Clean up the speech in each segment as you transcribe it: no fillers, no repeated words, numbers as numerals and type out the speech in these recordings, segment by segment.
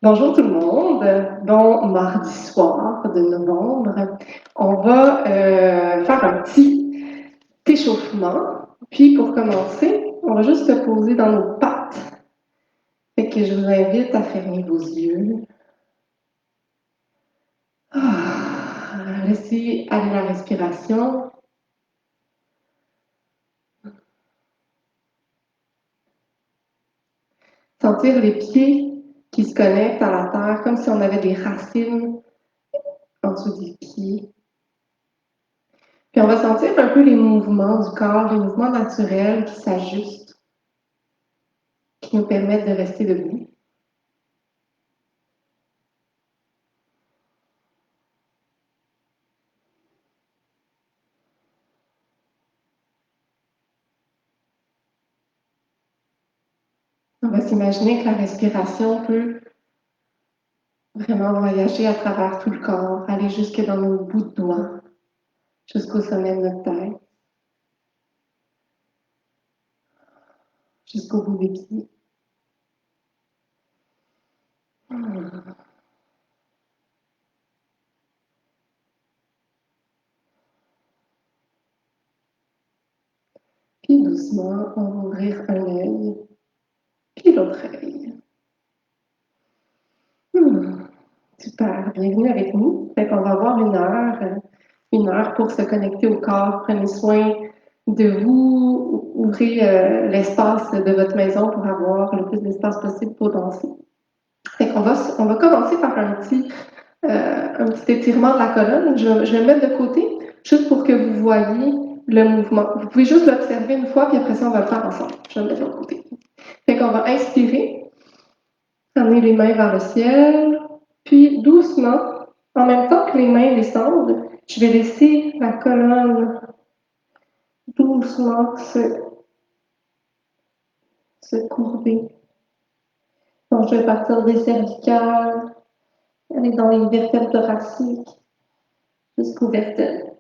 Bonjour tout le monde, bon mardi soir de novembre. On va faire un petit échauffement. Puis pour commencer, on va juste se poser dans nos pattes. Fait que je vous invite à fermer vos yeux. Laissez aller la respiration. Sentir les pieds qui se connectent à la terre comme si on avait des racines en dessous des pieds. Puis on va sentir un peu les mouvements du corps, les mouvements naturels qui s'ajustent, qui nous permettent de rester debout. On va s'imaginer que la respiration peut vraiment voyager à travers tout le corps, aller jusque dans nos bouts de doigts, jusqu'au sommet de notre tête, jusqu'au bout des pieds. Puis doucement, on va ouvrir un œil, puis l'autre œil. Super, bienvenue avec nous. Fait qu'on va avoir une heure pour se connecter au corps. Prenez soin de vous, ouvrez l'espace de votre maison pour avoir le plus d'espace possible pour danser. Fait qu'on va commencer par un petit étirement de la colonne. Je vais le mettre de côté, juste pour que vous voyez le mouvement. Vous pouvez juste l'observer une fois, puis après ça, on va le faire ensemble. Je vais le mettre de côté. Fait qu'on va inspirer, amener les mains vers le ciel, puis doucement, en même temps que les mains descendent, je vais laisser la colonne doucement se courber. Donc, je vais partir des cervicales, aller dans les vertèbres thoraciques, jusqu'aux vertèbres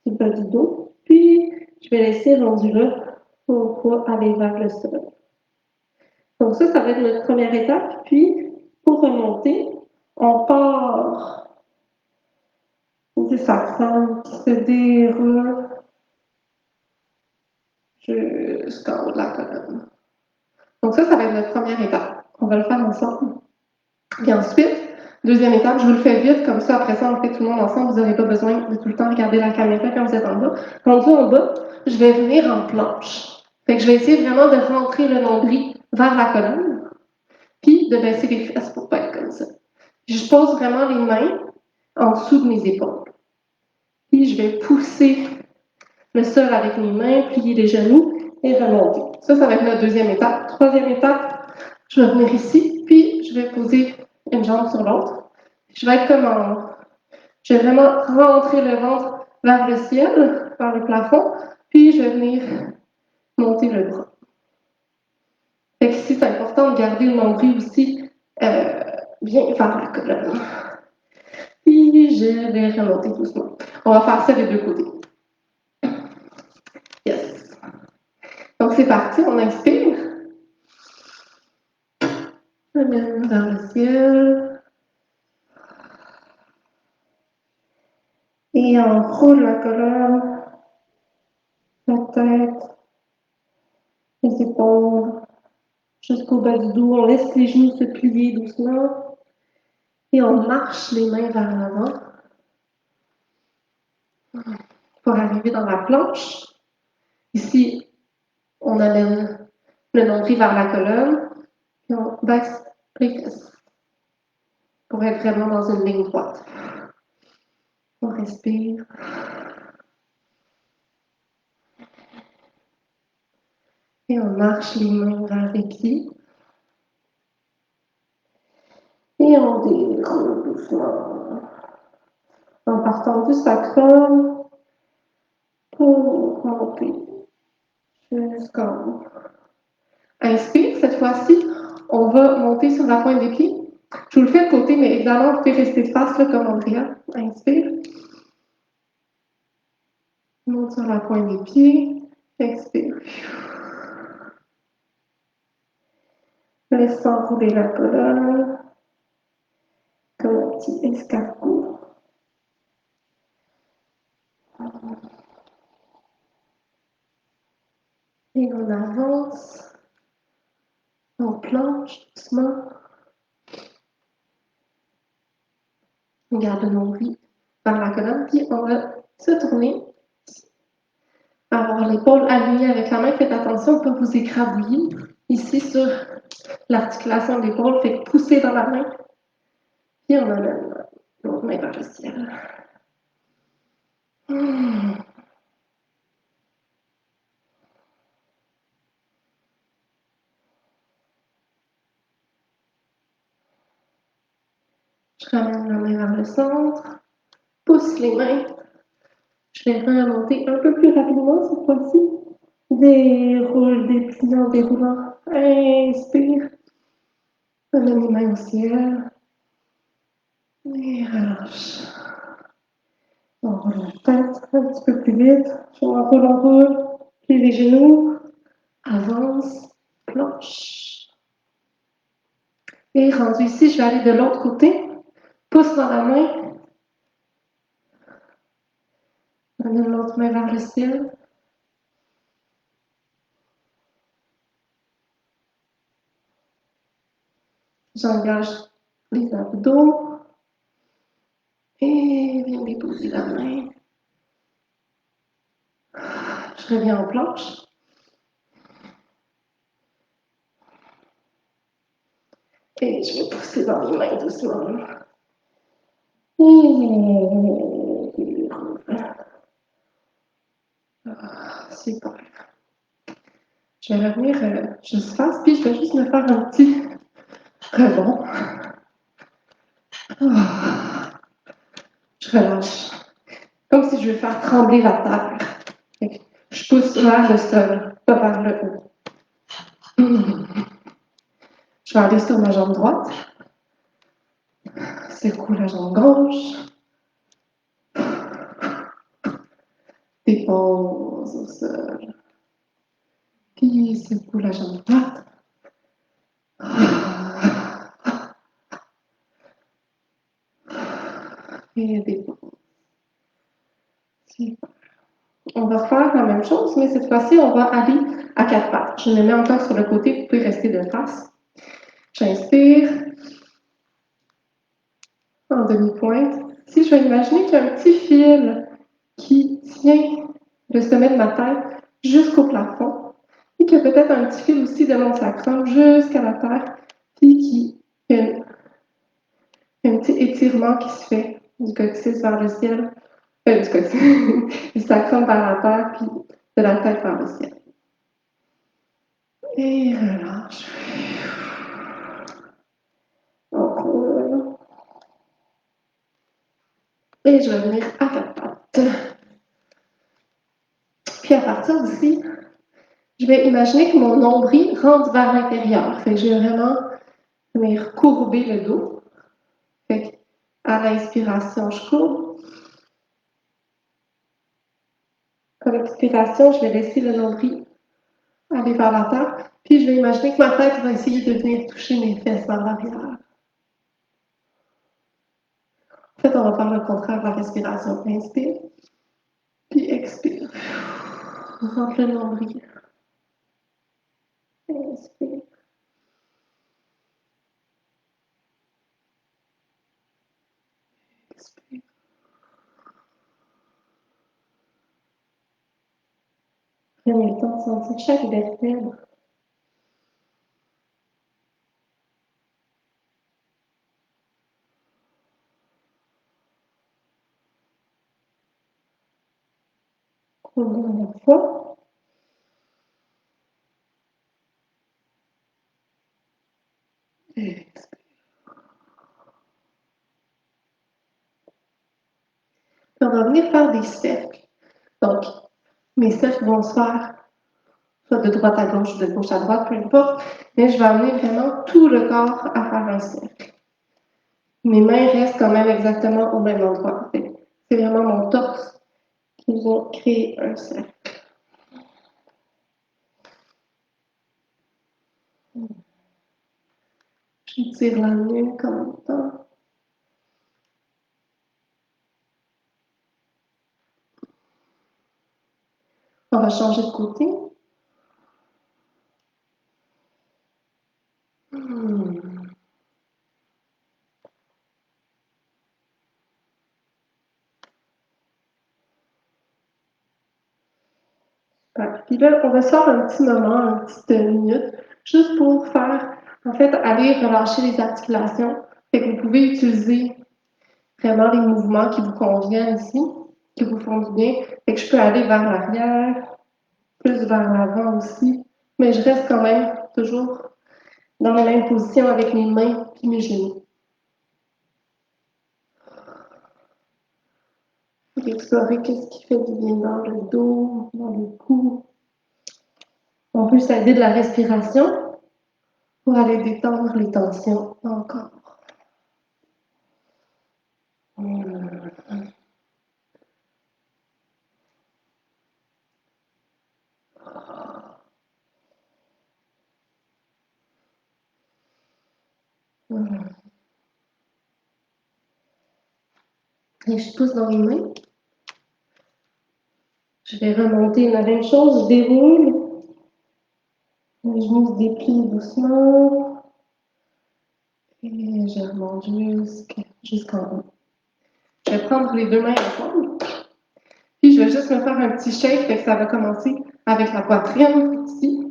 du bas du dos. Puis, je vais laisser rendu là, on va aller vers le sol. Donc ça va être notre première étape. Puis, pour remonter, on part du sacrum qui se déroule jusqu'en haut de la colonne. Donc ça va être notre première étape. On va le faire ensemble. Puis ensuite, deuxième étape, je vous le fais vite, comme ça, après ça, on le fait tout le monde ensemble. Vous n'aurez pas besoin de tout le temps regarder la caméra quand vous êtes en bas. Rendu en bas, je vais venir en planche. Fait que je vais essayer vraiment de rentrer le nombril vers la colonne, puis de baisser les fesses pour pas être comme ça. Je pose vraiment les mains en dessous de mes épaules. Puis je vais pousser le sol avec mes mains, plier les genoux et remonter. Ça va être notre deuxième étape. Troisième étape, je vais venir ici, puis je vais poser une jambe sur l'autre. Je vais être comme je vais vraiment rentrer le ventre vers le ciel, vers le plafond, puis je vais venir monter le bras. Fait qu'ici, c'est important de garder le nombril aussi bien vers la colonne. Puis je vais remonter doucement. On va faire ça des deux côtés. Yes. Donc c'est parti, on inspire. Amène vers le ciel. Et on roule la colonne, la tête, les épaules, jusqu'au bas du dos. On laisse les genoux se plier doucement. Et on marche les mains vers l'avant pour arriver dans la planche. Ici, on amène le nombril vers la colonne et on baisse les fesses pour être vraiment dans une ligne droite. On respire. Et on marche les mains vers les pieds. Et on déroule doucement. En partant du sacrum pour monter jusqu'en haut. Inspire, cette fois-ci, on va monter sur la pointe des pieds. Je vous le fais de côté, mais évidemment, vous pouvez rester face là, comme Andrea. Inspire. Monte sur la pointe des pieds. Expire. Laisse s'enrouler la colonne. petit escargot. Et on avance, on plonge doucement. On garde le nombril vers la colonne, puis on va se tourner, avoir l'épaule alignée avec la main. Faites attention de ne pas vous écrabouiller ici sur l'articulation de l'épaule. Faites pousser dans la main, puis on amène l'autre main vers le ciel. Je ramène la main vers le centre, pousse les mains. Je vais remonter un peu plus rapidement cette fois-ci. Déroule, dépliant, déroulant. Inspire. Amène les mains au ciel. Et relâche. On roule la tête un petit peu plus vite. On roule. Plie les genoux. Avance. Planche. Et rendu ici, je vais aller de l'autre côté. Pouce dans la main. Amène l'autre main vers le ciel. J'engage les abdos. Et viens déposer la main. Je reviens en planche. Et je vais pousser dans les mains doucement. Super. Je vais revenir juste face, puis je vais juste me faire un petit rebond. Je relâche. Comme si je vais faire trembler la terre. Je pousse vers le sol, pas vers le haut. Je vais aller sur ma jambe droite. Secoue la jambe gauche. Dépose au sol. Puis secoue la jambe droite. Et dépose. Super. On va faire la même chose, mais cette fois-ci, on va aller à quatre pattes. Je me mets encore sur le côté, vous pouvez rester de face. J'inspire en demi-pointe. Si je vais imaginer qu'il y a un petit fil qui tient le sommet de ma tête jusqu'au plafond, et qu'il y a peut-être un petit fil aussi de mon sacrum jusqu'à la terre, puis qu'il y a un petit étirement qui se fait du coccyx vers le ciel, du coccyx, du sacrum vers la terre, puis de la tête vers le ciel. Et relâche. On roule. Et je vais venir à quatre pattes. Puis à partir d'ici, je vais imaginer que mon nombril rentre vers l'intérieur. Fait que je vais vraiment venir courber le dos. Fait à l'inspiration, je courbe. À l'expiration, je vais laisser le nombril aller vers la terre. Puis je vais imaginer que ma tête va essayer de venir toucher mes fesses vers l'arrière. En fait, on va faire le contraire de la respiration. Inspire, puis expire. Rentre le nombril. Inspire. Expire. Prenez le temps de sentir chaque vertèbre. Une dernière fois. Expire. Puis on va venir faire des cercles. Donc, mes cercles vont se faire soit de droite à gauche, de gauche à droite, peu importe, mais je vais amener vraiment tout le corps à faire un cercle. Mes mains restent quand même exactement au même endroit. C'est vraiment mon torse qui vient créer un cercle. Je tire la nuque en même temps. On va changer de côté. Puis là, on va se faire un petit moment, une petite minute, juste pour faire, en fait, aller relâcher les articulations. Fait que vous pouvez utiliser vraiment les mouvements qui vous conviennent ici, qui vous font du bien. Fait que je peux aller vers l'arrière, plus vers l'avant aussi, mais je reste quand même toujours dans la même position avec mes mains et mes genoux. Puis explorer qu'est-ce qui fait du bien dans le dos, dans le cou. On peut s'aider de la respiration pour aller détendre les tensions encore. Et je pousse dans les mains. Je vais remonter la même chose, je déroule. Les genoux se déplient doucement. Et je remonte jusqu'en haut. Je vais prendre les deux mains ensemble. Puis je vais juste me faire un petit shake, fait que ça va commencer avec la poitrine ici.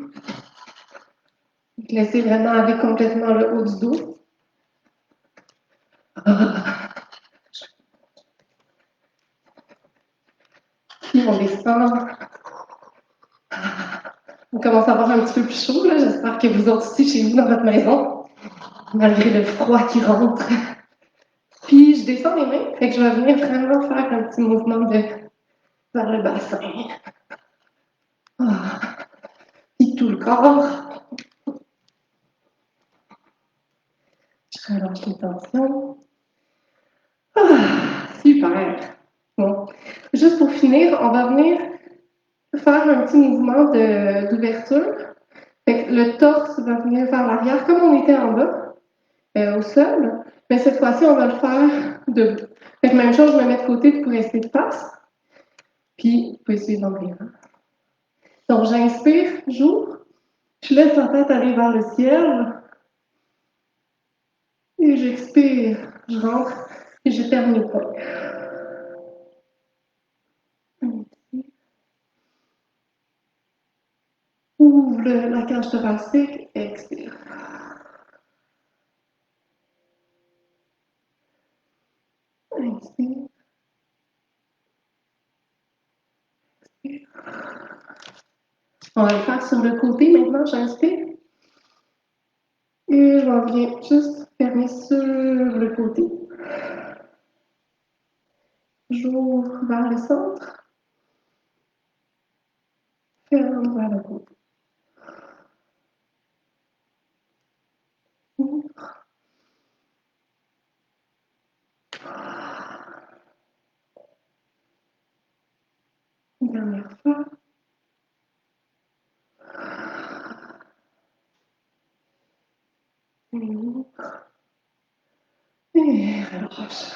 Laissez vraiment aller complètement le haut du dos. Puis on descend. On commence à avoir un petit peu plus chaud, là. J'espère que vous autres aussi chez vous dans votre maison, malgré le froid qui rentre. Puis je descends les mains, fait que je vais venir vraiment faire un petit mouvement vers le bassin. Puis tout le corps. Je relâche les tensions. Super. Bon. Juste pour finir, on va venir faire un petit mouvement d'ouverture. Fait que le torse va venir vers l'arrière, comme on était en bas, au sol. Mais cette fois-ci, on va le faire debout. Fait que même chose, je me mets de côté pour rester de face. Puis, vous pouvez suivre l'envers. Donc, j'inspire, j'ouvre. Je laisse la tête aller vers le ciel. Et j'expire, je rentre et je ferme les poings. Ouvre la cage thoracique, expire. Inspire. Expire. On va le faire sur le côté maintenant, j'inspire. Et je viens juste fermer sur le côté. J'ouvre vers le centre. Ferme vers le côté. Ouvre. Une dernière fois. Et ouvre. Et relâche.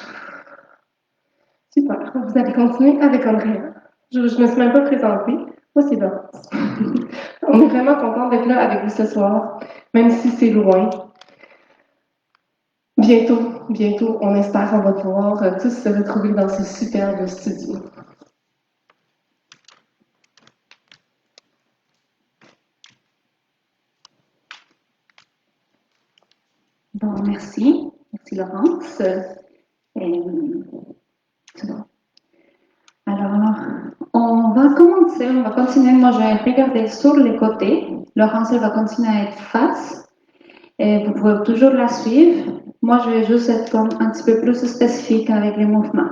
Super. Vous allez continuer avec Andrea. Je ne me suis même pas présentée. Moi, c'est Laurence. On est vraiment content d'être là avec vous ce soir, même si c'est loin. Bientôt, on espère qu'on va pouvoir tous se retrouver dans ce superbe studio. Bon, merci. Merci Laurence. C'est bon. Alors, on va continuer. Moi, je vais regarder sur les côtés. Laurence, elle va continuer à être face. Et vous pouvez toujours la suivre. Moi, je vais juste être comme un petit peu plus spécifique avec les mouvements.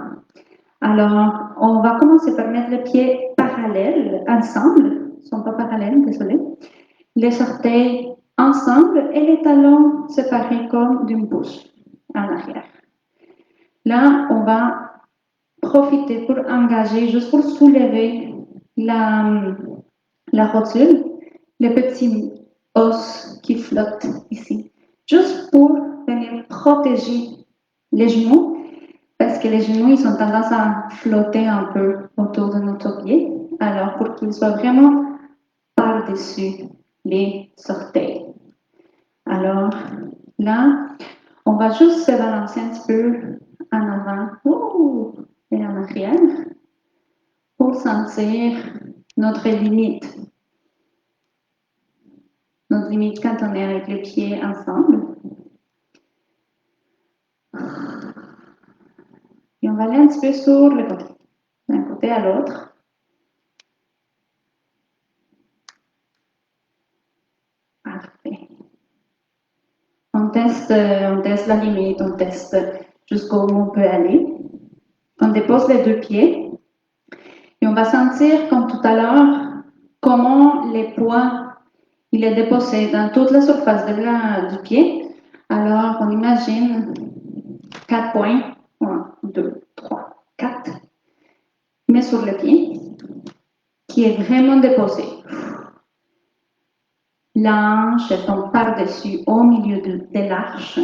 Alors, on va commencer par mettre les pieds parallèles, ensemble. Ils ne sont pas parallèles, désolé. Les orteils ensemble et les talons séparés comme d'une pouce en arrière. Là, on va profiter pour engager, juste pour soulever la rotule, les petits os qui flottent ici, juste pour venir protéger les genoux, parce que les genoux, ils ont tendance à flotter un peu autour de notre pied. alors pour qu'il soit vraiment par-dessus les orteils. Alors là, on va juste se balancer un petit peu en avant et en arrière pour sentir notre limite. Notre limite quand on est avec les pieds ensemble. Et on va aller un petit peu sur le côté, d'un côté à l'autre. Parfait. On teste la limite, on teste jusqu'où on peut aller. On dépose les deux pieds et on va sentir, comme tout à l'heure, comment les poids il est déposé dans toute la surface du pied. Alors, on imagine 4 points. 1, 2, 3, 4. Mais sur le pied, qui est vraiment déposé. La hanche tombe par-dessus, au milieu de l'arche.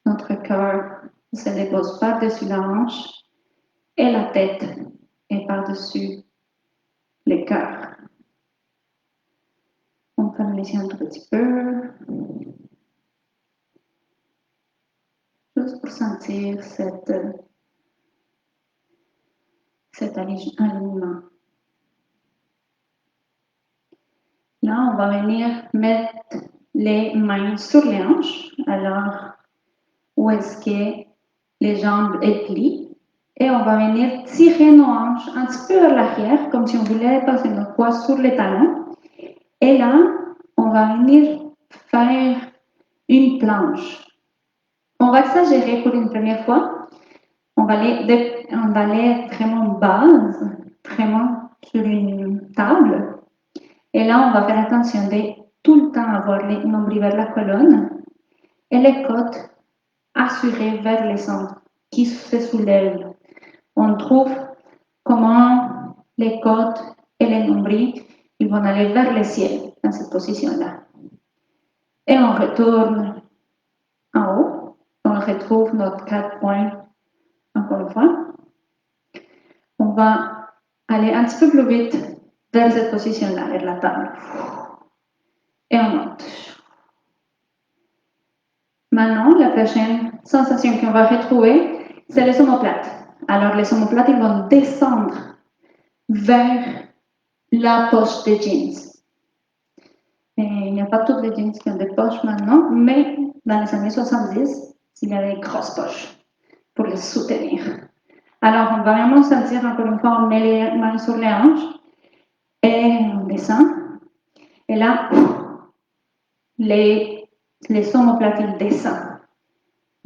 Notre cœur se dépose par-dessus la hanche et la tête est par-dessus le cœur. On ferme les yeux un tout petit peu. Juste pour sentir cet alignement. Là, on va venir mettre les mains sur les hanches. Alors, où est-ce que les jambes plient? Et on va venir tirer nos hanches un petit peu vers l'arrière, comme si on voulait passer notre poids sur les talons. Et là, on va venir faire une planche. On va exagérer pour une première fois. On va aller vraiment base, vraiment sur une table. Et là, on va faire attention de tout le temps avoir les nombris vers la colonne et les côtes assurées vers les centres qui se soulèvent. On trouve comment les côtes et les nombrils ils vont aller vers le ciel dans cette position-là. Et on retourne en haut. On retrouve notre 4 points encore une fois. On va aller un petit peu plus vite vers cette position-là, vers la table. Et on monte. Maintenant, la prochaine sensation qu'on va retrouver, c'est les omoplates. Alors, les omoplates, ils vont descendre vers la poche des jeans. Et il n'y a pas toutes les jeans qui ont des poches maintenant, mais dans les années 70, il y avait des grosses poches pour les soutenir. Alors, on va vraiment sentir, encore une fois, on met les mains sur les hanches et on descend. Et là, les omoplates, ils descendent.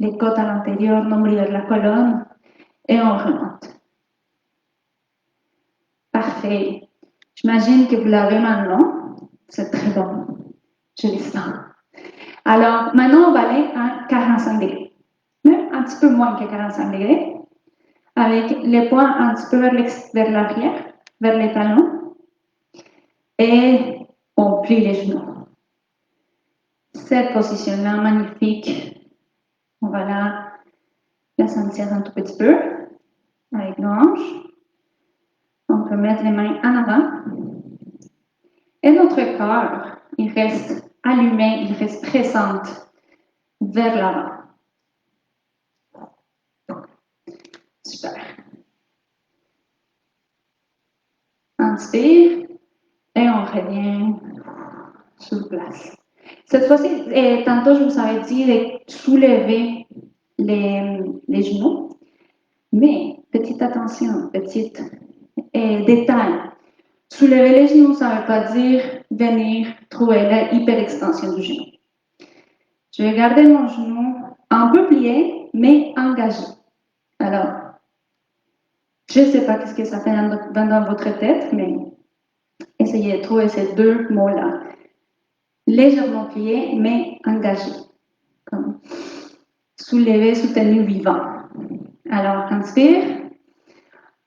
Les côtes à l'intérieur, nombril vers la colonne, et on remonte. Parfait. J'imagine que vous l'avez maintenant. C'est très bon. Je le sens. Alors, maintenant, on va aller à 45 degrés. Même un petit peu moins que 45 degrés. Avec les poings un petit peu vers l'arrière, vers les talons. Et on plie les genoux. Cette position-là, magnifique. On va la sentir un tout petit peu avec nos hanches. On peut mettre les mains en avant. Et notre corps, il reste allumé, il reste présent vers l'avant. Super. Inspire et on revient sur place. Cette fois-ci, tantôt je vous avais dit de soulever les genoux, mais petite attention, petit détail. Soulever les genoux, ça ne veut pas dire venir trouver la hyperextension du genou. Je vais garder mon genou un peu plié, mais engagé. Alors, je ne sais pas ce que ça fait dans votre tête, mais essayez de trouver ces deux mots-là. Légèrement plié, mais engagé. Comme soulever, soutenu, vivant. Alors, inspire.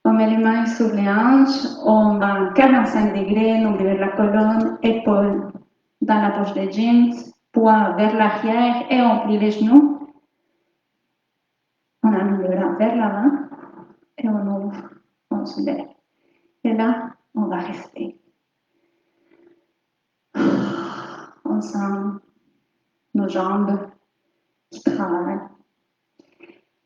On met les mains sur les hanches. On va en 45 degrés, nombril vers la colonne, épaules dans la poche des jeans, poids vers l'arrière et on plie les genoux. On a mis le bras vers l'avant et on ouvre, on se lève. Et là, on va rester. On sent nos jambes qui travaillent.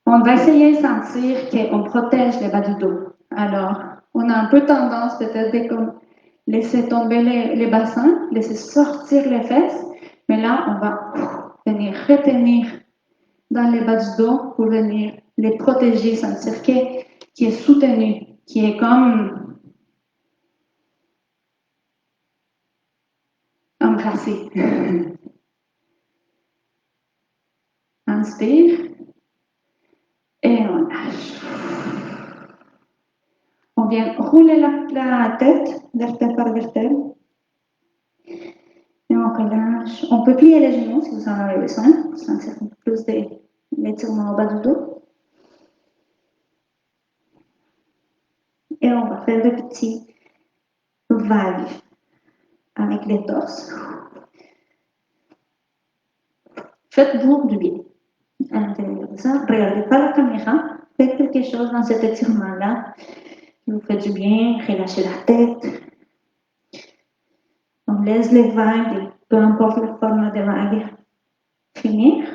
On va essayer de sentir qu'on protège les bas du dos. Alors, on a un peu tendance peut-être de laisser tomber les bassins, laisser sortir les fesses, mais là, on va venir retenir dans les bas du dos pour venir les protéger, sentir qui est soutenu, qui est comme embrassé. Inspire et on lâche. On vient rouler la tête, vertèbre par vertèbre. Et on relâche. On peut plier les genoux si vous en avez besoin, pour sentir un peu plus d'étirement au bas du dos. Et on va faire des petits vagues avec les torses. Faites-vous du bien. À l'intérieur de ça, regardez pas la caméra, faites quelque chose dans cet étirement-là. Vous faites du bien, relâchez la tête. On laisse les vagues, peu importe la forme des vagues, finir.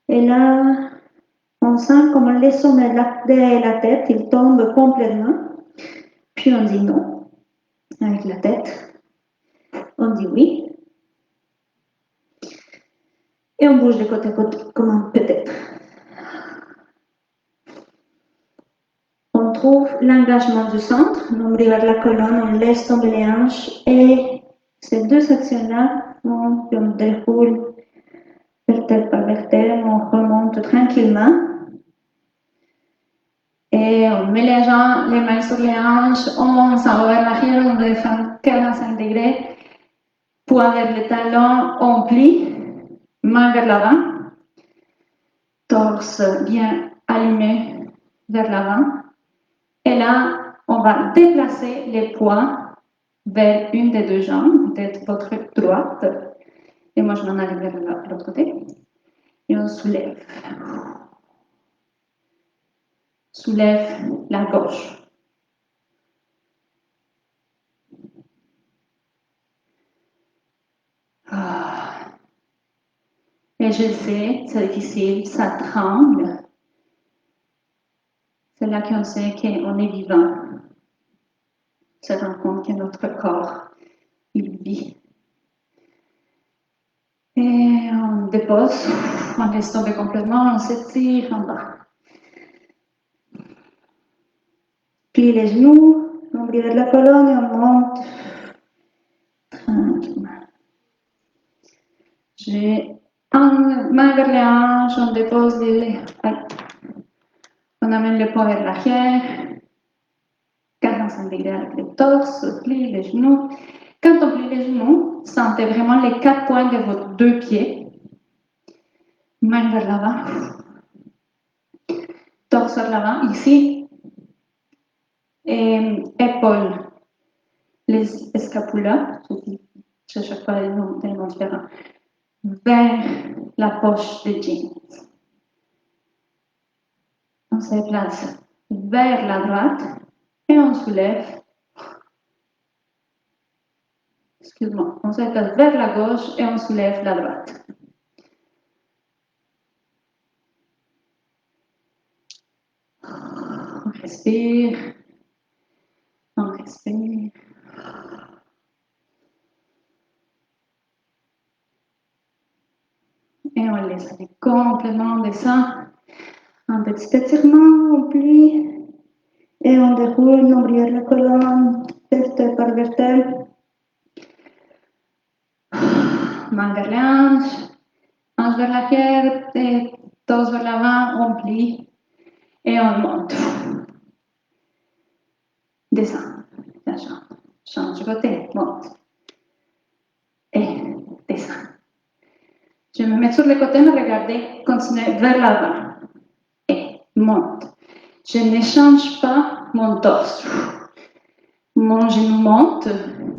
Et là, on sent comme les sommets de la tête, ils tombent complètement. Puis on dit non, avec la tête. On dit oui. Et on bouge de côté à côté, comme peut-être. On trouve l'engagement du centre, nombril vers la colonne, on laisse tomber les hanches. Et ces deux actions-là, on déroule vertèbre par vertèbre, on remonte tranquillement. Et on met les mains sur les hanches, on s'en va vers l'arrière, on descend 45 degrés, poids vers les talons, on plie, main vers l'avant, torse bien allumé vers l'avant. Et là, on va déplacer les poids vers une des deux jambes, peut-être votre droite, et moi je m'en allais vers l'autre côté, et on soulève. Soulève la gauche. Et je sais, c'est difficile, ça tremble. C'est là qu'on sait qu'on est vivant. On se rend compte que notre corps, il vit. Et on dépose, on laisse tomber complètement, on s'étire en bas. Plie les genoux, on vire la colonne et on monte tranquillement. J'ai main vers les hanches, on dépose on amène le poids vers l'arrière, 45 degrés avec le torse, plie les genoux. Quand on plie les genoux, sentez vraiment les 4 points de vos 2 pieds. Main vers l'avant, torse vers l'avant, ici, et épaules, les escapulas, je cherche pas les noms tellement différents, vers la poche des jeans. On se place vers la droite et on soulève. Excuse-moi, on se place vers la gauche et on soulève la droite. On respire. On respire. Et on laisse aller complètement, on descend. Un petit étirement, on plie. Et on déroule, nombril la colonne, vertèbre par vertèbre. Main vers les hanches vers l'arrière, et torse vers l'avant, on plie. Et on monte. Descend. La jambe. Change de côté, monte. Et descend. Je me mets sur le côté, me regarder, continuer vers l'avant. Et monte. Je ne change pas mon torse. Mon genou monte,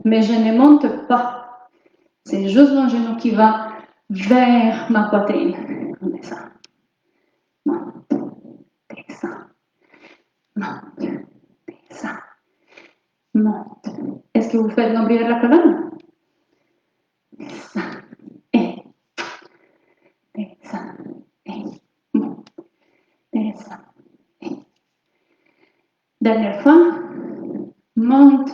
mais je ne monte pas. C'est juste mon genou qui va vers ma poitrine. On descend. Monte. Descend. Monte. Descend. que vous faites n'oublier la colonne. Descends. Et. Descends. Et. Monte. Descends. Et. Dernière fois. Monte.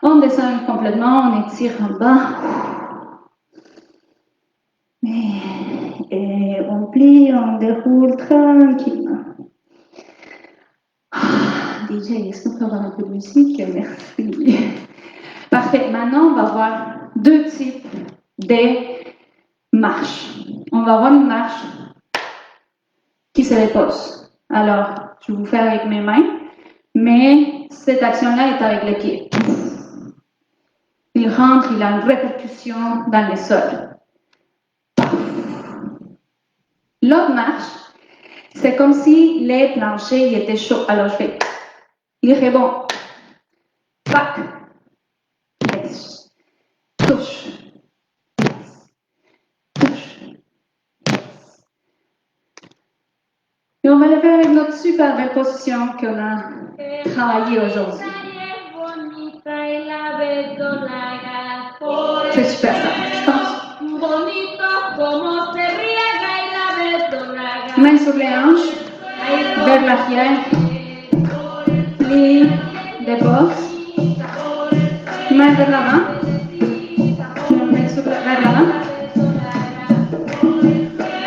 On descend complètement, on étire en bas. Et on plie, on déroule tranquillement. DJ, est-ce qu'on peut avoir un peu de musique? Merci. Parfait. Maintenant, on va voir deux types de marches. On va avoir une marche qui se dépose. Alors, je vais vous faire avec mes mains, mais cette action-là est avec les pieds. Il rentre, il a une répercussion dans le sol. L'autre marche, c'est comme si les planchers étaient chauds. Alors, je fais, il rebond, pack, touche, touche, touche. Et on va le faire avec notre super belle position qu'on a travaillée aujourd'hui. C'est super ça, je pense. Main sur les hanches, vers l'arrière, plie, dépose, main vers l'avant, main vers l'avant,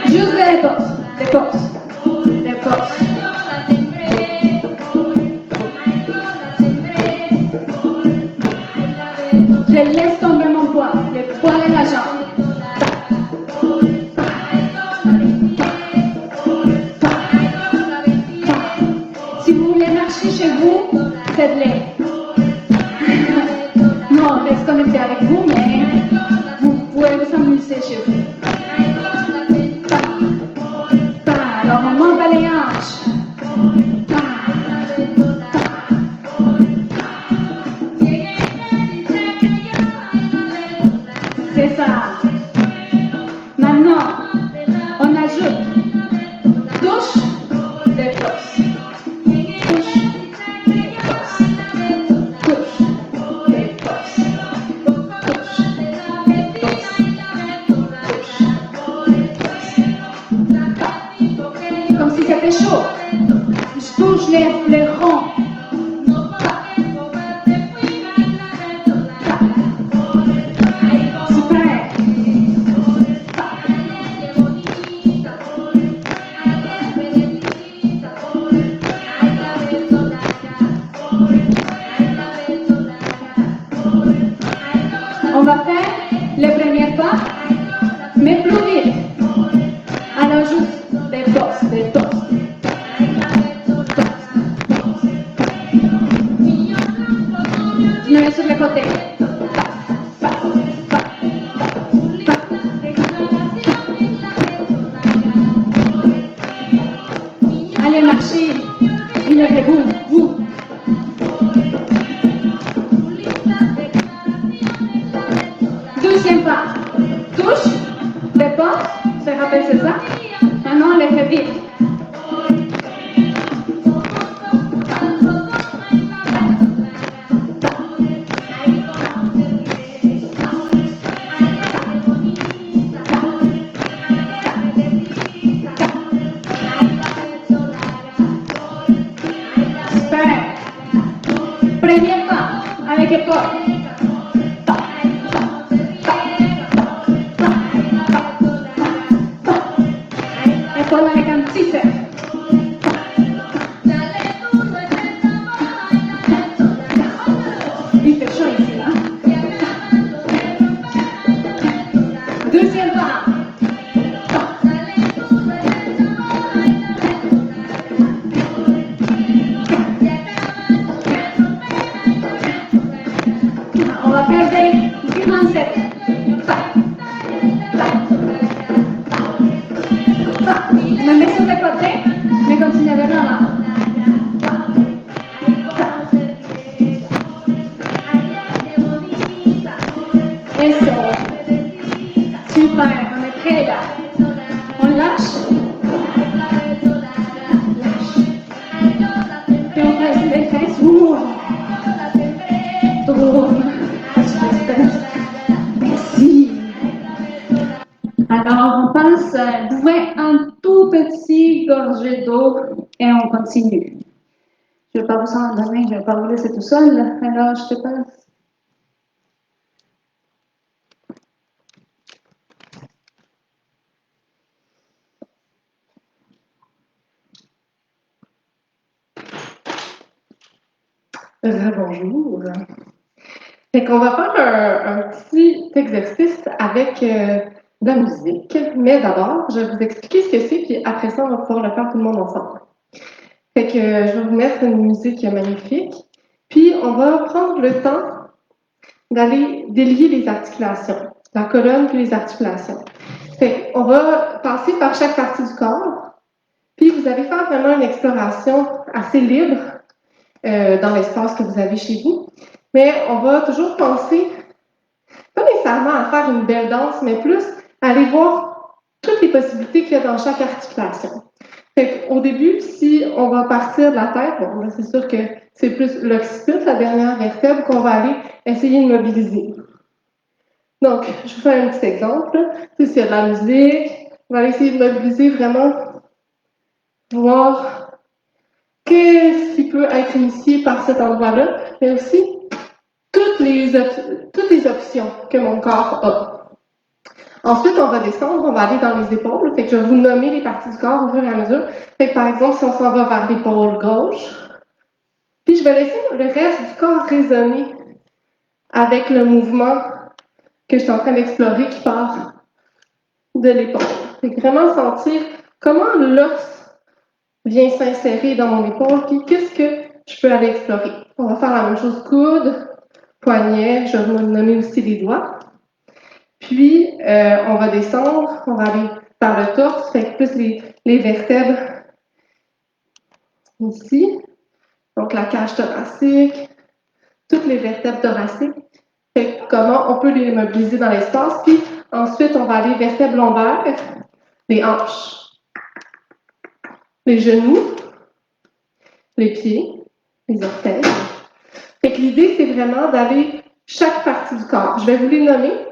juste dépose, dépose, dépose. Je laisse tomber mon poids, le poids de la jambe. Chez vous, faites-les. Non, laisse connecter avec vous, mais vous pouvez vous amuser chez vous. Alors, on monte pas les hanches. C'est ça. Maintenant, on ajoute douche, dépose. Chaud. Je touche les ronds. Super. On va faire les premiers pas, mais plus vite. Alors juste des postes, des postes. Je mets sur le côté. Allez, marchez. Il est vous, vous. Deuxième pas. Touche, dépose. Se rappelle, c'est ça? Maintenant, on les fait vite. Premier pas avec épaule. Épaule avec un petit cercle. Il fait chaud ici, là. Deuxième pas. On va faire des grands cercles. Me mets sur le côté, mais continue vers l'avant. Eso. Super, on est prêt là. On lâche. Lâche. Et on passe les fesses. Tourne. trouver un tout petit gorgée d'eau et on continue. Je ne vais pas vous en donner, je ne vais pas vous laisser tout seul. Alors, je te passe. Bonjour. Fait qu'on va faire un petit exercice avec de la musique. Mais d'abord, je vais vous expliquer ce que c'est, puis après ça, on va pouvoir le faire tout le monde ensemble. Fait que je vais vous mettre une musique magnifique. Puis on va prendre le temps d'aller délier les articulations, la colonne puis les articulations. Fait qu'on va passer par chaque partie du corps. Puis vous allez faire vraiment une exploration assez libre dans l'espace que vous avez chez vous. Mais on va toujours penser, pas nécessairement à faire une belle danse, mais plus à aller voir toutes les possibilités qu'il y a dans chaque articulation. Fait au début, si on va partir de la tête, bon, là, c'est sûr que c'est plus l'occiput, la dernière vertèbre, qu'on va aller essayer de mobiliser. Donc, je vous fais un petit exemple. S'il y a de la musique, on va essayer de mobiliser vraiment, voir qu'est-ce qui peut être initié par cet endroit-là, mais aussi toutes les options que mon corps a. Ensuite, on va descendre, on va aller dans les épaules. Fait que je vais vous nommer les parties du corps au fur et à mesure. Fait que, par exemple, si on s'en va vers l'épaule gauche, puis je vais laisser le reste du corps résonner avec le mouvement que je suis en train d'explorer qui part de l'épaule. Fait que vraiment sentir comment l'os vient s'insérer dans mon épaule, puis qu'est-ce que je peux aller explorer. On va faire la même chose, coude, poignet, je vais vous nommer aussi les doigts. Puis, on va descendre, on va aller par le torse, fait que plus les vertèbres ici, donc la cage thoracique, toutes les vertèbres thoraciques, fait que comment on peut les mobiliser dans l'espace. Puis ensuite, on va aller vertèbres lombaires, les hanches, les genoux, les pieds, les orteils. Fait que l'idée, c'est vraiment d'aller chaque partie du corps. Je vais vous les nommer.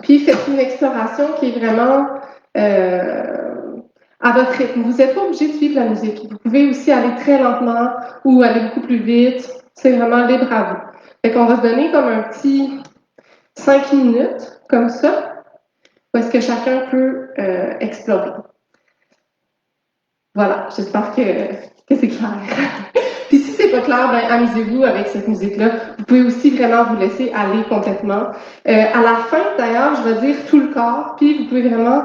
Puis faites une exploration qui est vraiment à votre rythme. Vous n'êtes pas obligé de suivre la musique. Vous pouvez aussi aller très lentement ou aller beaucoup plus vite. C'est vraiment libre à vous. Fait qu'on va se donner comme un petit 5 minutes, comme ça, où est-ce que chacun peut explorer. Voilà, j'espère que c'est clair. Puis si c'est pas clair, ben amusez-vous avec cette musique-là. Vous pouvez aussi vraiment vous laisser aller complètement. À la fin, d'ailleurs, je vais dire tout le corps, puis vous pouvez vraiment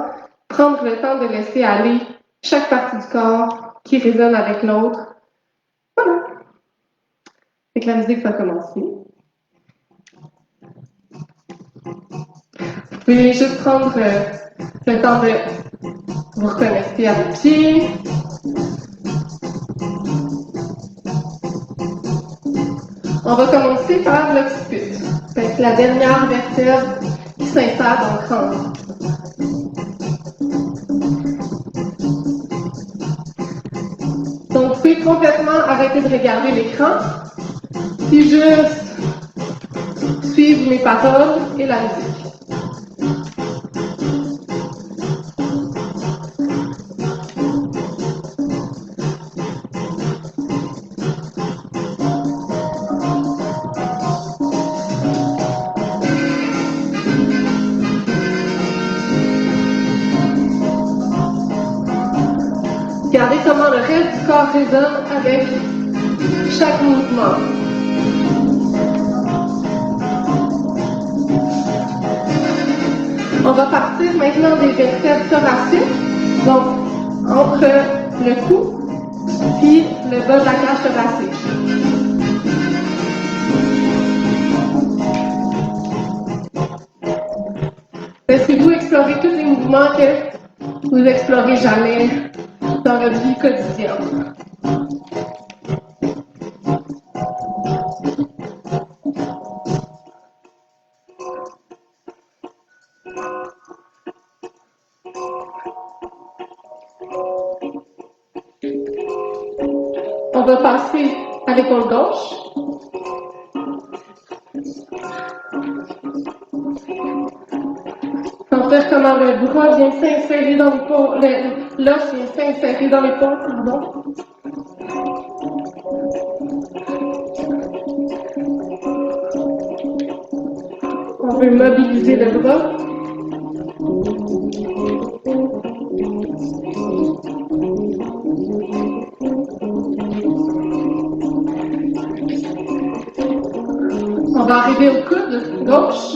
prendre le temps de laisser aller chaque partie du corps qui résonne avec l'autre. Voilà. Fait que la musique va commencer. Vous pouvez juste prendre le temps de vous reconnecter à vos pieds. On va commencer par l'occiput. C'est la dernière vertèbre qui s'insère dans le crâne. Donc, vous pouvez complètement arrêter de regarder l'écran, puis juste suivre mes paroles et la musique. Regardez comment le reste du corps résonne avec chaque mouvement. On va partir maintenant des vertèbres thoraciques, donc entre le cou puis le bas de la cage thoracique. Laissez-vous explorer tous les mouvements que vous n'explorez jamais dans votre vie quotidienne. On va passer à l'épaule gauche. Tentez sentir comment le bras vient s'insérer dans l'épaule, l'os vient s'insérer dans l'épaule, pardon. On veut mobiliser le bras. On va arriver au coude gauche.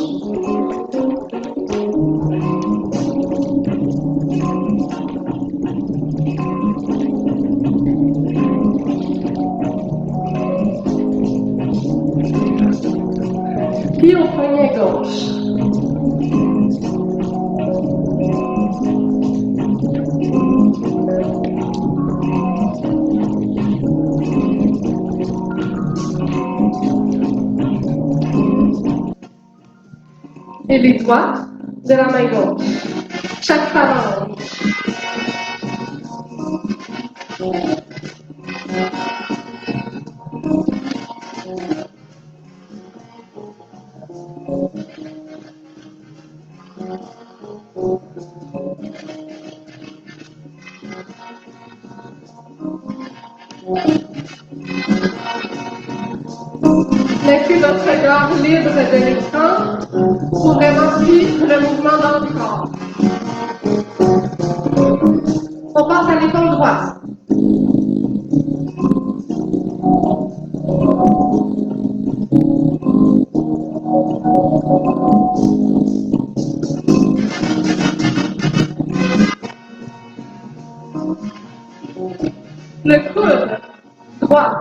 Puis au poignet gauche. Et les doigts de la main gauche. Chaque phalange. Mettez votre regard libre de l'écran pour vraiment suivre le mouvement dans le corps. On passe à l'épaule droite. Le coude droit.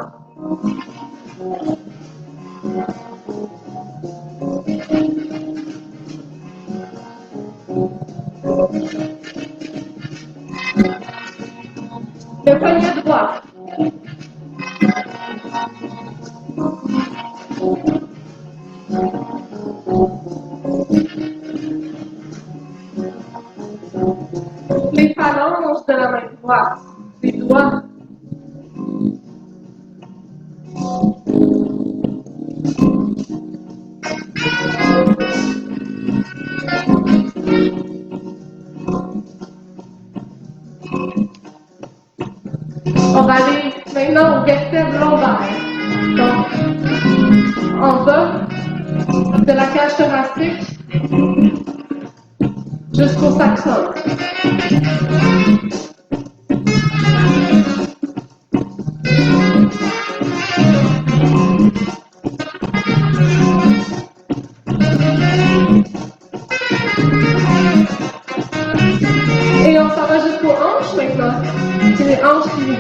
Le poignet droit. Les phalanges de la main droite. Les doigts. On va aller maintenant au vertèbre lombaire. Donc, en bas de la cage thoracique jusqu'au sacrum. Et on s'en va jusqu'aux hanches maintenant. C'est les hanches qui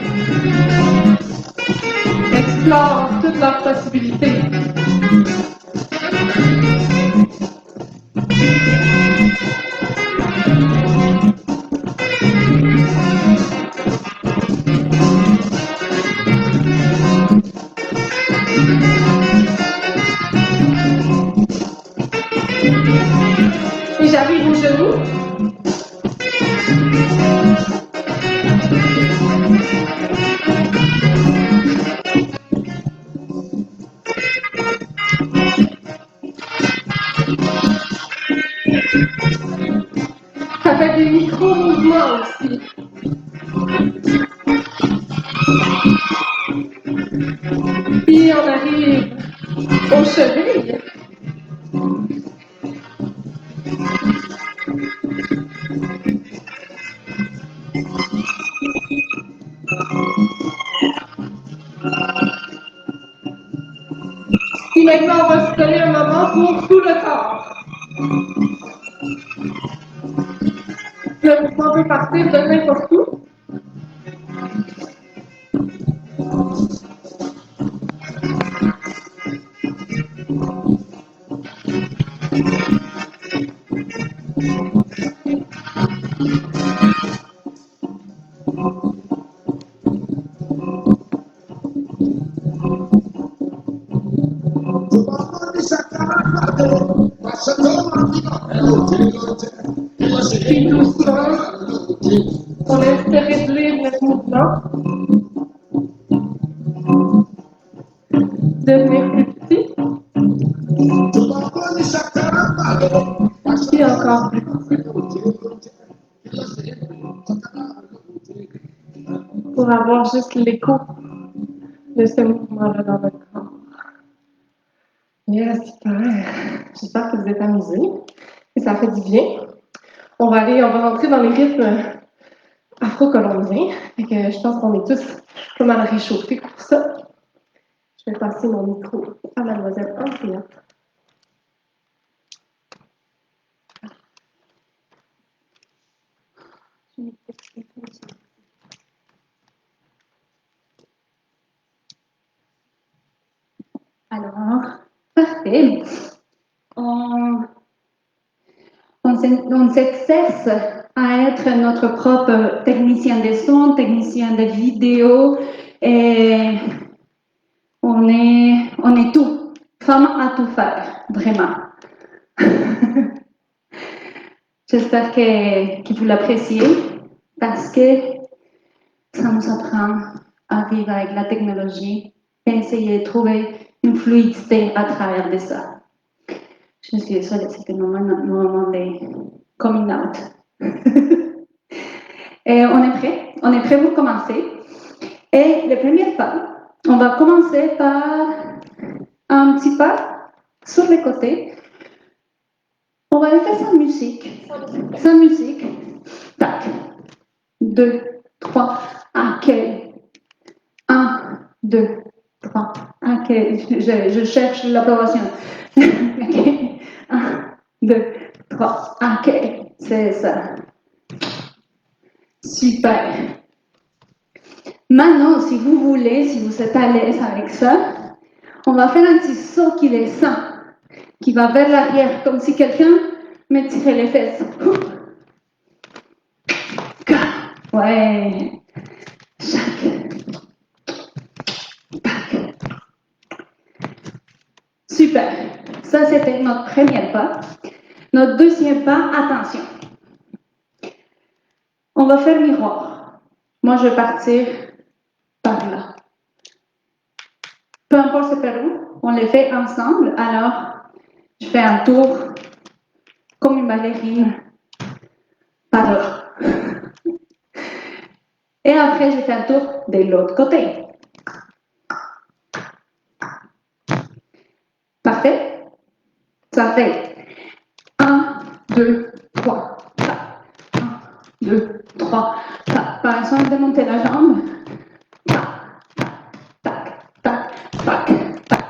explorent toutes leurs possibilités. Et j'arrive aux genoux. Ça fait des micro-mouvements aussi. Puis on arrive aux chevilles. Puis maintenant, on va se donner un moment pour tout le corps. Le mouvement peut partir de n'importe où. Puis doucement, on laisse se réduire le mouvement. Devenir plus petit. Puis encore plus petit. pour avoir juste l'écho de ce mouvement-là dans votre corps. Yes, super. J'espère que vous êtes amusés et ça fait du bien. On va rentrer dans les rythmes afro-colombiens. Je pense qu'on est tous pas mal réchauffés pour ça. Je vais passer mon micro à mademoiselle Antoinette. Alors, parfait. On s'exerce à être notre propre technicien de son, technicien de vidéo, et on est tout, femme à tout faire, vraiment. J'espère que vous l'appréciez parce que ça nous apprend à vivre avec la technologie et essayer de trouver une fluidité à travers de ça. Je suis désolée, c'était mon moment de coming out. Et on est prêt pour commencer. Et le premier pas, on va commencer par un petit pas sur les côtés. On va le faire sans musique. Sans musique. Tac. 2, 3, accueil. 1, 2, 3, accueil. Je cherche l'approbation. Ok. 1, 2, 3, accueil. C'est ça. Super. Maintenant, si vous voulez, si vous êtes à l'aise avec ça, on va faire un petit saut qui descend, qui va vers l'arrière, comme si quelqu'un me tirait les fesses. Ouais. Super. Ça, c'était notre premier pas. Notre deuxième pas, attention. On va faire miroir. Moi, je vais partir par là. Peu importe c'est par où, on les fait ensemble. Alors, je fais un tour comme une ballerine par là. Et après, je fais un tour de l'autre côté. Parfait? Ça fait 1, 2, 3, 4. 1, 2, 3, 4. Par exemple, de monter la jambe. Tac, tac, tac, tac.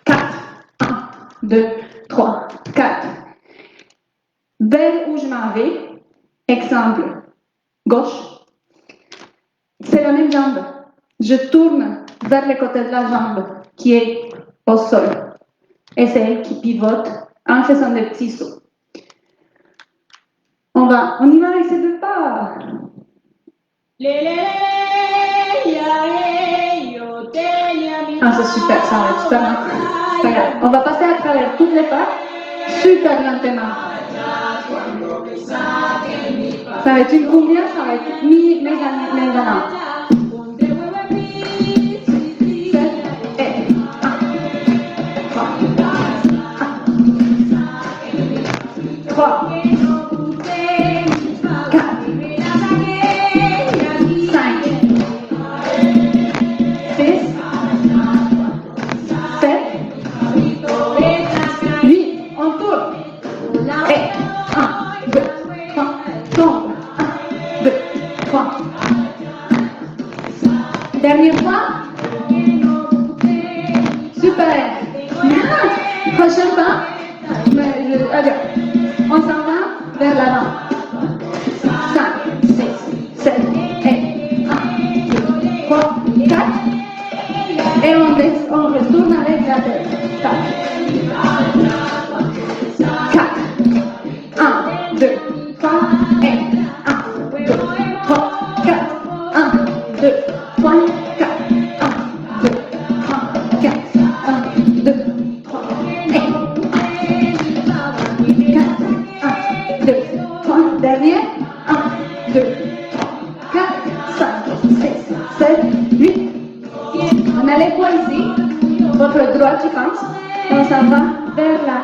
4. 1, 2, 3, 4. Vers où je m'en vais, exemple, gauche, c'est la même jambe. Je tourne vers le côté de la jambe qui est au sol. Et c'est elle qui pivote en faisant des petits sauts. On y va avec ces deux pas. Ah, c'est super, ça va être super. Regarde, on va passer à travers toutes les pas, super lentement. Ça va être une cumbia, ça va être mi-gagnant. 3, 4, 5, 6, 7, 8, on tourne. Et 1, 2, 3, tombe. 1, 2, 3. Dernière fois. Super. Prochain pas. Allez. On s'en va vers l'avant. 5, 6, 7, et 1, 2, 3, 4. Et on retourne avec la tête. 4. 1, 2, 3, et 1, 2, 3, 4. 1, 2, 3, 4. 1, 2, 3, 4. 1, 2, 3, et 4. Dernier. 1, 2, 3, 4, 5, 6, 7, 8. On a les poings ici. Votre droit qui pense. Et on s'en va vers la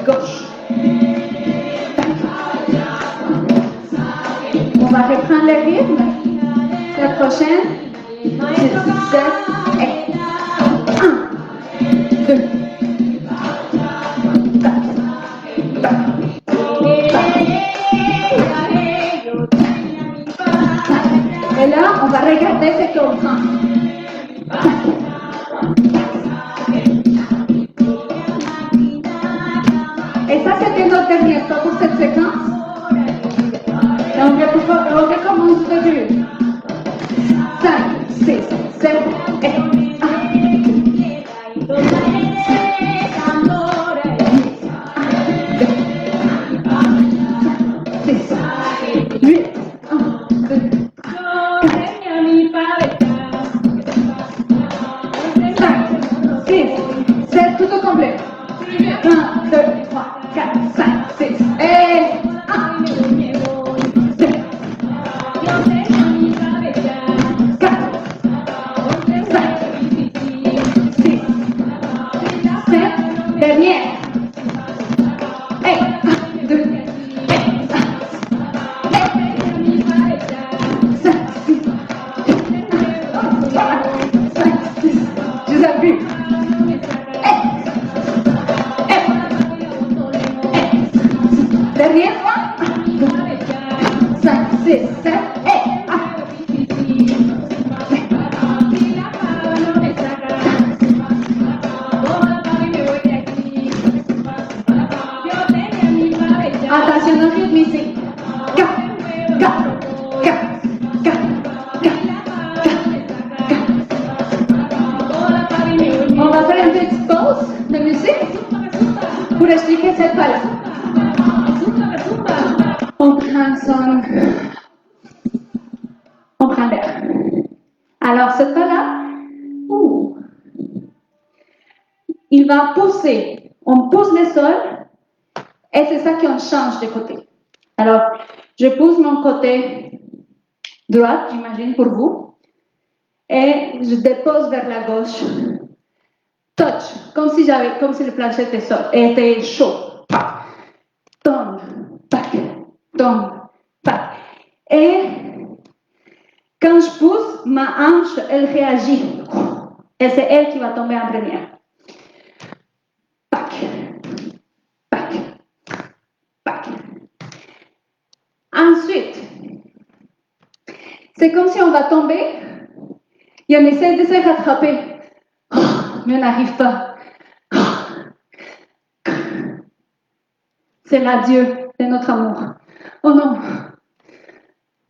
gauche. On va reprendre le rythme. La prochaine. 6, 7, et 1, 2. Et là, on va regarder ce qu'on prend. Et ça, c'était notre dernier pas pour cette séquence. Et on recommence de début. 5, 6, 7, et 1. 'Il va pousser. On pousse le sol et c'est ça qu'on change de côté. Alors, je pousse mon côté droit, j'imagine, pour vous, et je dépose vers la gauche. Touch, comme si le plancher était chaud. Tombe, tac, tombe, tac. Et quand je pousse, ma hanche, elle réagit. Et c'est elle qui va tomber en première. Pac, pac, pac. Ensuite, c'est comme si on va tomber et on essaie de se rattraper. Mais on n'arrive pas. C'est l'adieu de notre amour. Oh non!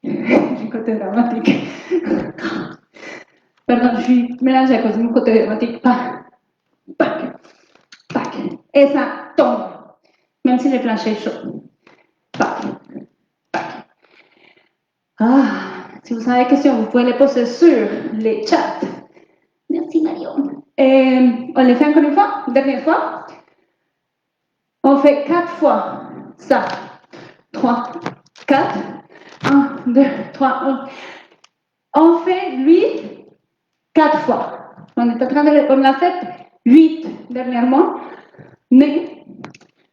Du côté dramatique. Pardon, je suis mélangée à cause de mon côté dramatique. Pac, pac, pac. Et ça tombe, même si le plancher est chaud. Pac, pac. Ah, si vous avez des questions, vous pouvez les poser sur les chats. Merci Mario. Et on les fait encore une fois, dernière fois. On fait 4 fois ça. 3, 4. 1, 2, 3, 1. On fait 8, 4 fois. On l'a fait 8 dernièrement. Mais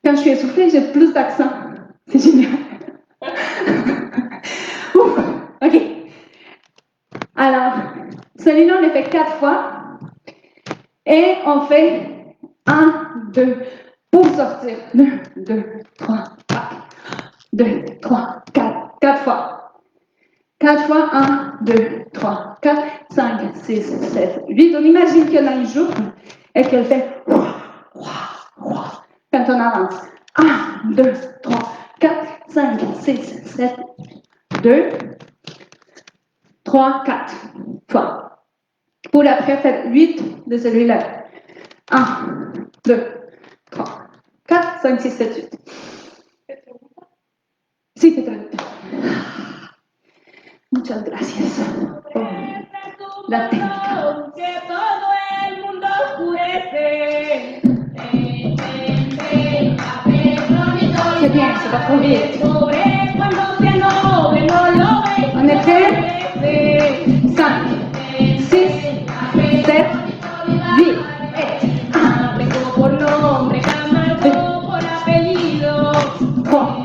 quand je suis essoufflée, j'ai plus d'accent. C'est génial. Ouf, ok. Alors, celui-là, on le fait 4 fois. Et on fait 1, 2, pour sortir. 1, 2, 3, 4. 2, 3, 4. 4 fois. 4 fois, 1, 2, 3, 4, 5, 6, 7, 8. On imagine qu'il y en a une joue et qu'elle fait quand on avance. 1, 2, 3, 4, 5, 6, 7, 2, 3, 4 fois. Pour après faire 8 de celui-là. 1, 2, 3, 4, 5, 6, 7, 8. Sí, te traigo. Muchas gracias por la técnica. Que todo el mundo oscurece. C'est bien, c'est pas trop vite. On est prêt? 5, 6, 7, 8. 1, 2, 3.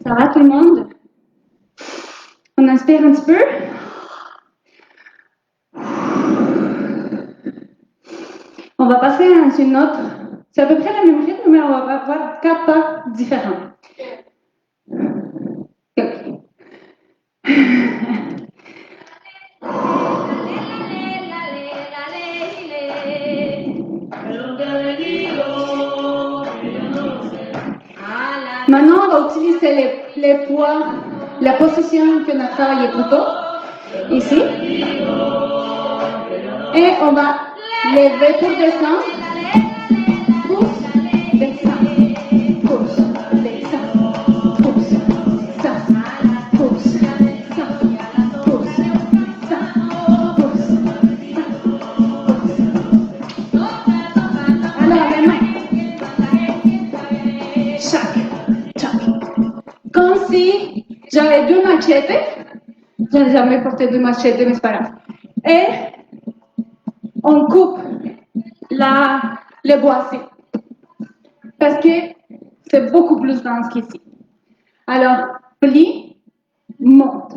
Ça va tout le monde? On inspire un petit peu. On va passer à une autre. C'est à peu près la même rythme, mais on va avoir 4 pas différents. Ok. Maintenant, on va utiliser les poids, la position qu'on a travaillé plus tôt, ici. Et on va lever pour descendre. Pousse, descend. Pousse, descend. Pousse, descend. Pousse, descend. Pousse, descend. Pousse, descend. Alors, les mains. Chaque. Comme si j'avais 2 machettes. Je n'ai jamais porté 2 machettes, mais c'est pas grave. Et on coupe le bois-ci. Parce que c'est beaucoup plus dense qu'ici. Alors, plie, monte.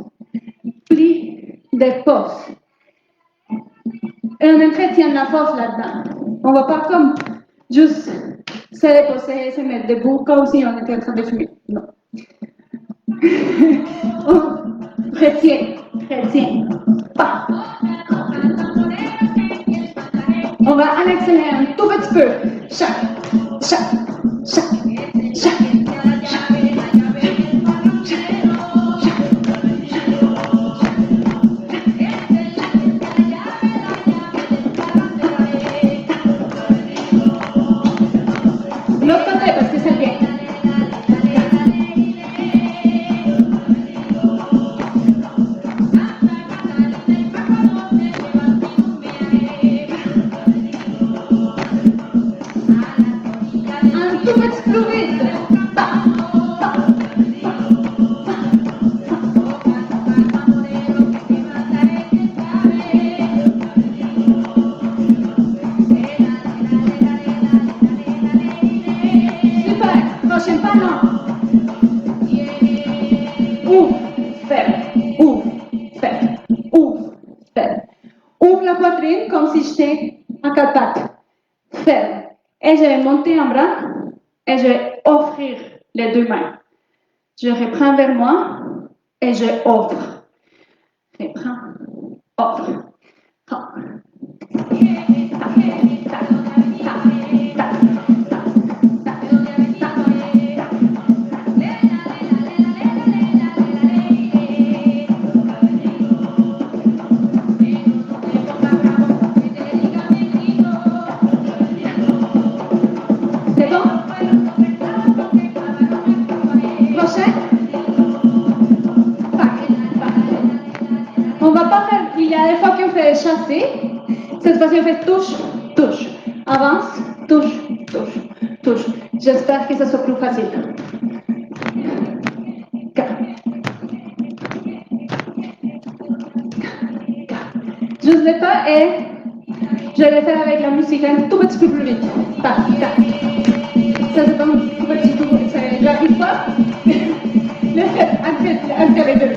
Plie, dépose. Et on entretient la force là-dedans. On ne va pas comme juste se déposer, se mettre debout comme si on était en train de fumer. Non. On retient. Pas. On va accélérer un tout petit peu. Chaque. L'autre côté, parce que c'est bien. Un tout petit peu vite. Super. Prochain pas, non. Ouvre, ferme. Ouvre, ferme. Ouvre, ferme. Ouvre la poitrine comme si j'étais en 4 pattes. Ferme. Et je vais monter un bras et je vais offrir les 2 mains. Je reprends vers moi et je offre. Reprends, offre. Prends. C'est bon? Prochain? On va pas faire, il y a des fois qu'on fait chasser. Cette fois-ci, on fait touche. Avance, touche. J'espère que ça soit plus facile. Juste le pas et je vais le faire avec la musique un tout petit peu plus vite. Ça c'est pas un tout petit peu, j'arrive pas. Le fait, entre les deux.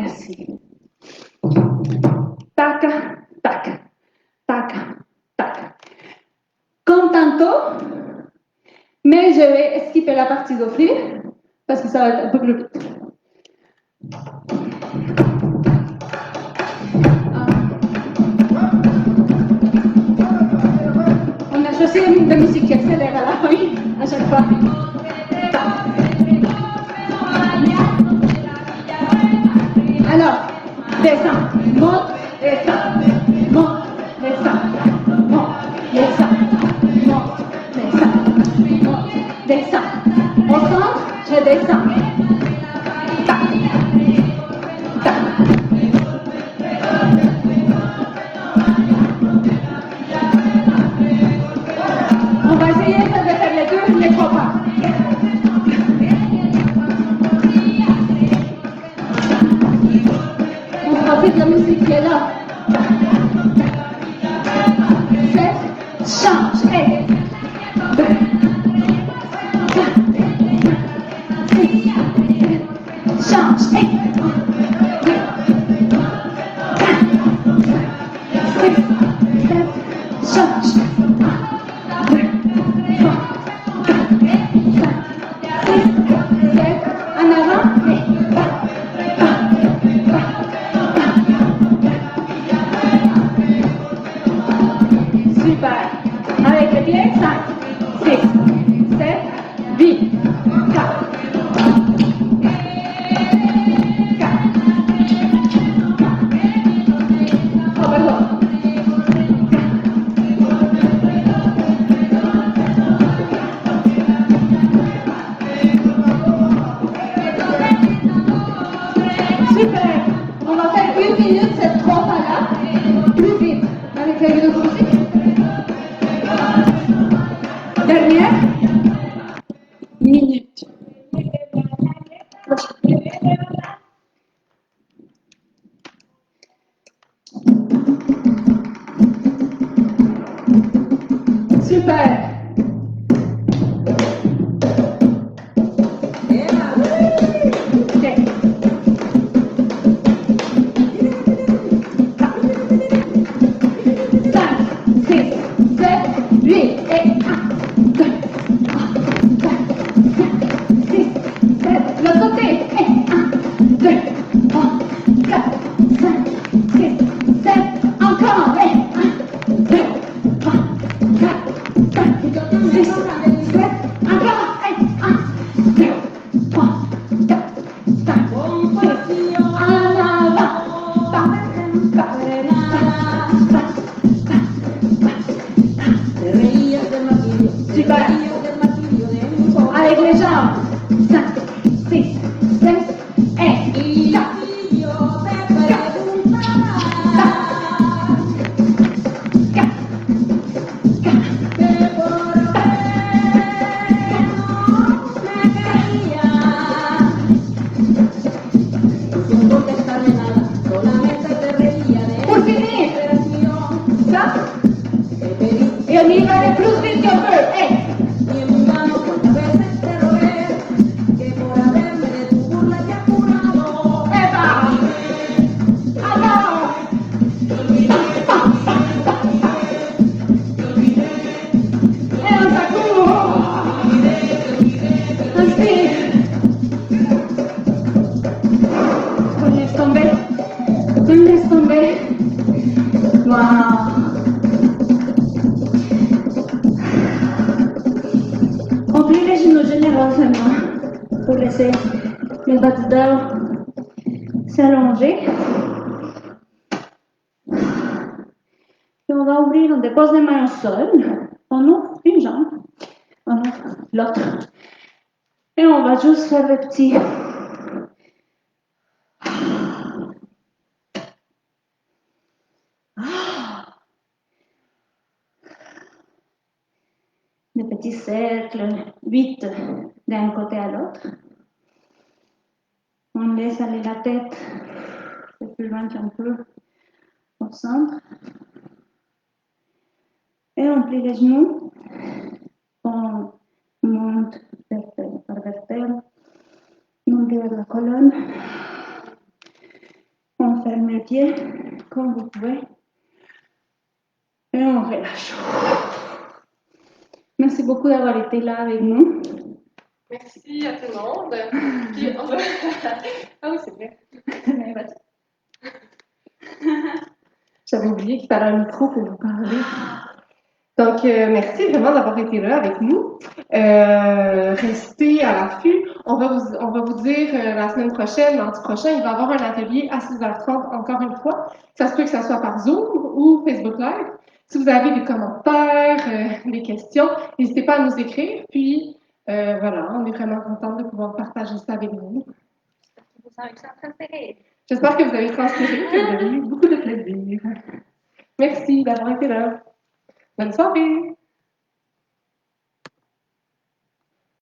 Merci. Tac, tac, tac, tac. Comme tantôt, mais je vais skipper la partie d'offrir parce que ça va être un peu plus vite. On a choisi une de musique qui accélère à la fin, à chaque fois. Alors, descends, monte, descends, monte, descends, monte, descends, monte, descends, monte, descends. Au centre, je descends. Tac, tac. On va essayer de faire les deux, les trois pas. On profite de la musique qui est là. 7, change, et 2, 4, 6, change, et 2, 4, 6, 7, change. 2, 3, 4, 5, 6, 7, en avant, et bas, bas, bas, bas. Super. Avec les pieds, 5, 6, 7, 8, 4, 4. Oh, pardon. Super. On va faire 1 minute cette trois pas-là, plus vite, avec la vidéo musique. Dernière minute. Super. Ok. 5, 6, 7, 8, et 1, 2, 3, 4, 5, 6, 7. L'autre côté, et 1, 2, 3, 4, 5, 6, 7. Encore, et 1, 2, 3, 4, 5, 6, 7. Encore, et 1, 2, 3, 4, 5, 6. En avant. Pa, pa, pa, pa. Super. Avec les jambes. 5, 6, 7, et 4, 4, 4, 4. Pour finir, ça, et on y va le plus vite qu'on peut. Et laisse tomber. Wow. On plie les genoux généreusement pour laisser les batteurs s'allonger. Et on va ouvrir, on dépose les mains au sol. On ouvre une jambe, on ouvre l'autre. Et on va juste faire le petit. Des petits cercles, 8 d'un côté à l'autre. On laisse aller la tête le plus loin qu'on peut au centre. Et on plie les genoux. On monte vertèbre par vertèbre. On monte vers la colonne. ferme les pieds comme vous pouvez. Et on relâche. Merci beaucoup d'avoir été là avec nous. Merci à tout le monde. Puis on va... Ah oui, c'est vrai. Mais vas-y. J'avais oublié qu'il fallait un micro pour vous parler. Donc, merci vraiment d'avoir été là avec nous. Restez à l'affût. On va vous dire la semaine prochaine, mardi prochain, il va y avoir un atelier à 6h30 encore une fois. Ça se peut que ça soit par Zoom ou Facebook Live. Si vous avez des commentaires, des questions, n'hésitez pas à nous écrire. Puis, voilà, on est vraiment contents de pouvoir partager ça avec vous. J'espère que vous avez transpiré, que vous avez eu beaucoup de plaisir. Merci d'avoir été là. Bonne soirée!